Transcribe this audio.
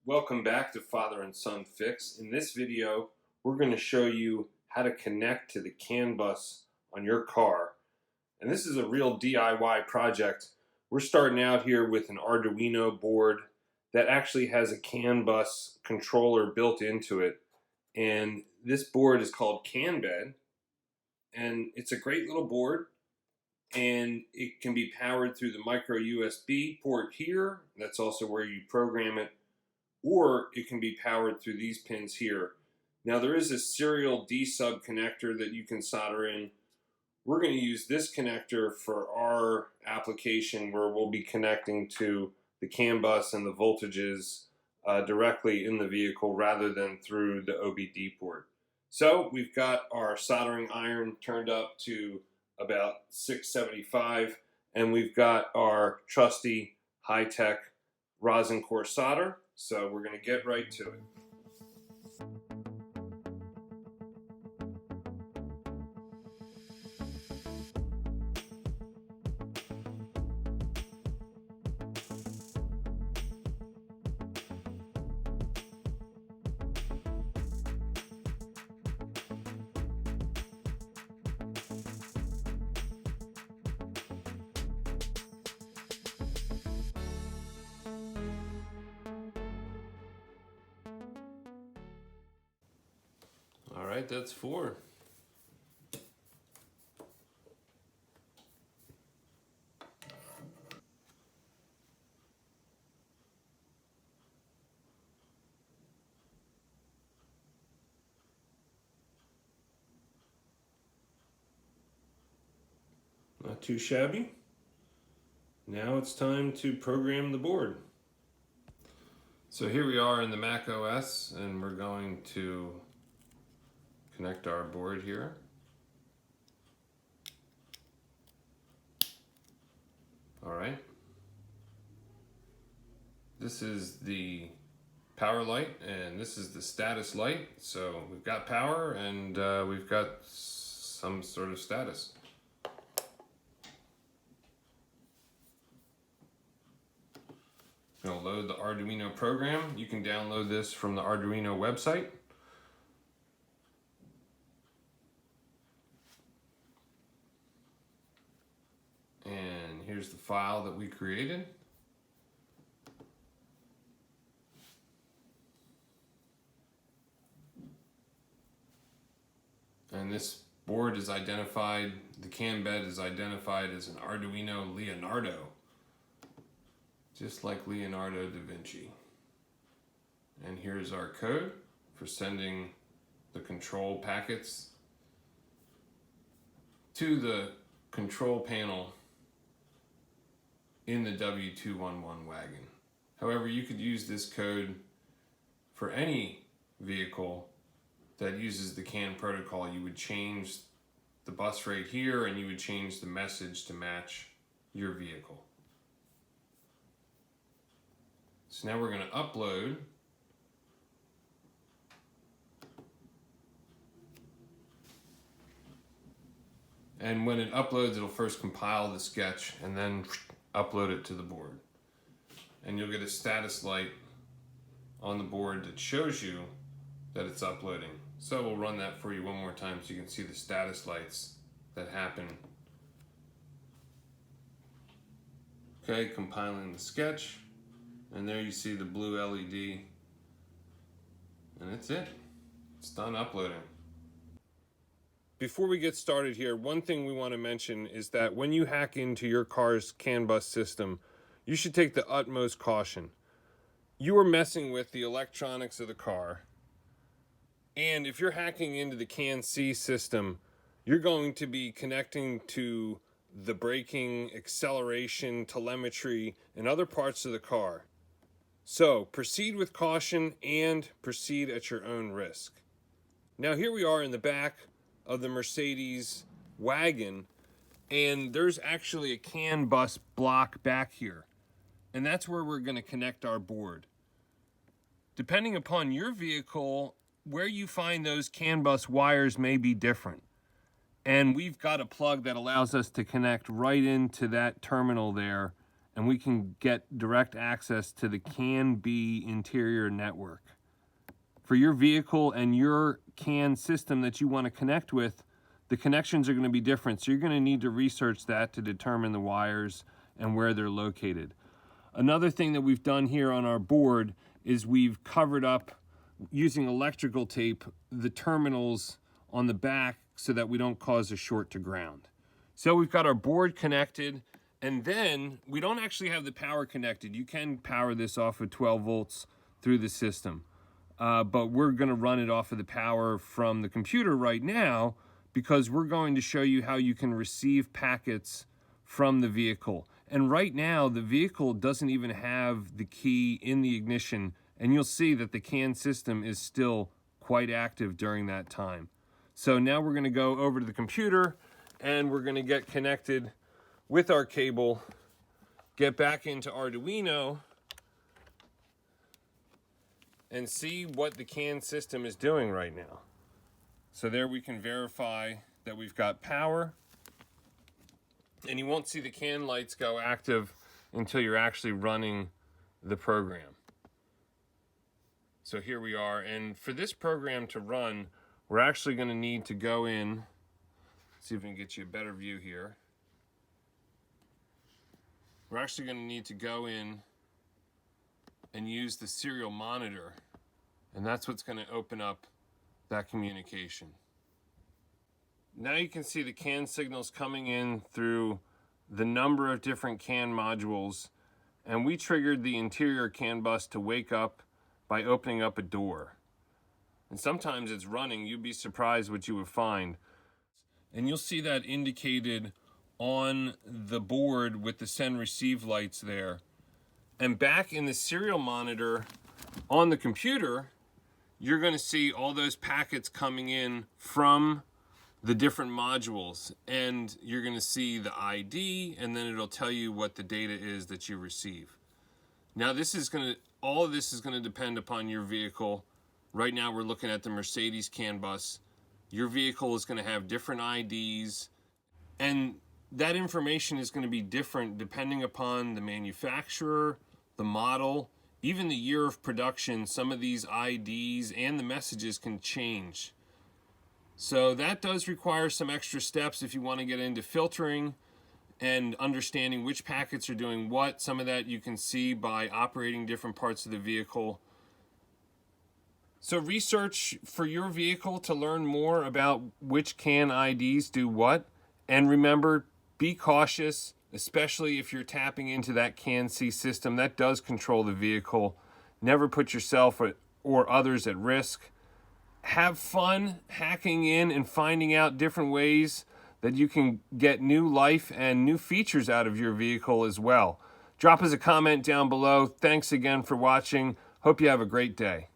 Welcome back to Father and Son Fix. In this video, we're going to show you how to connect to the CAN bus on your car. And this is a real DIY project. We're starting out here with an Arduino board that actually has a CAN bus controller built into it. And this board is called CAN Bed. And it's a great little board. And it can be powered through the micro USB port here. That's also where you program it. Or it can be powered through these pins here. Now there is a serial D-sub connector that you can solder in. We're going to use this connector for our application where we'll be connecting to the CAN bus and the voltages directly in the vehicle rather than through the OBD port. So we've got our soldering iron turned up to about 675, and we've got our trusty high-tech rosin core solder. So we're going to get right to it. All right, that's 4. Not too shabby. Now it's time to program the board. So here we are in the Mac OS, and we're going to connect our board here. All right. This is the power light, and this is the status light. So we've got power, and we've got some sort of status. I'm going to load the Arduino program. You can download this from the Arduino website. And here's the file that we created. And this board is identified, the CAN bed is identified as an Arduino Leonardo, just like Leonardo da Vinci. And here's our code for sending the control packets to the control panel in the W211 wagon. However, you could use this code for any vehicle that uses the CAN protocol. You would change the bus rate here and you would change the message to match your vehicle. So now we're going to upload and when it uploads, it'll first compile the sketch and then upload it to the board. And you'll get a status light on the board that shows you that it's uploading. So we'll run that for you one more time so you can see the status lights that happen. Okay, compiling the sketch, and there you see the blue LED, and that's it. It's done uploading. Before we get started here, one thing we want to mention is that when you hack into your car's CAN bus system, you should take the utmost caution. You are messing with the electronics of the car, and if you're hacking into the CAN-C system, you're going to be connecting to the braking, acceleration, telemetry, and other parts of the car. So proceed with caution and proceed at your own risk. Now here we are in the back of the Mercedes wagon, and there's actually a CAN bus block back here, and that's where we're going to connect our board. Depending upon your vehicle, where you find those CAN bus wires may be different. And we've got a plug that allows us to connect right into that terminal there and we can get direct access to the CAN-B interior network. For your vehicle and your CAN system that you want to connect with, the connections are going to be different, so you're going to need to research that to determine the wires and where they're located. Another thing that we've done here on our board is we've covered up, using electrical tape, the terminals on the back so that we don't cause a short to ground. So we've got our board connected, and then we don't actually have the power connected. You can power this off of 12 volts through the system, but we're going to run it off of the power from the computer right now, because we're going to show you how you can receive packets from the vehicle. And right now, the vehicle doesn't even have the key in the ignition, and you'll see that the CAN system is still quite active during that time. So now we're going to go over to the computer, and we're going to get connected with our cable, get back into Arduino, and see what the CAN system is doing right now. So there we can verify that we've got power, and you won't see the CAN lights go active until you're actually running the program. So here we are, and for this program to run, we're actually going to need to go in, see if we can get you a better view here. We're actually going to need to go in and use the serial monitor, and that's what's going to open up that communication. Now you can see the CAN signals coming in through the number of different CAN modules, and we triggered the interior CAN bus to wake up by opening up a door. And sometimes it's running. You'd be surprised what you would find. And you'll see that indicated on the board with the send receive lights there. And back in the serial monitor on the computer, you're going to see all those packets coming in from the different modules, and you're going to see the ID, and then it'll tell you what the data is that you receive. Now all of this is going to depend upon your vehicle. Right now we're looking at the Mercedes CAN bus. Your vehicle is going to have different IDs, and that information is going to be different depending upon the manufacturer, the model, even the year of production. Some of these IDs and the messages can change. So that does require some extra steps if you want to get into filtering and understanding which packets are doing what. Some of that you can see by operating different parts of the vehicle. So research for your vehicle to learn more about which CAN IDs do what. And remember, be cautious, especially if you're tapping into that CAN-C system. That does control the vehicle. Never put yourself or others at risk. Have fun hacking in and finding out different ways that you can get new life and new features out of your vehicle as well. Drop us a comment down below. Thanks again for watching. Hope you have a great day.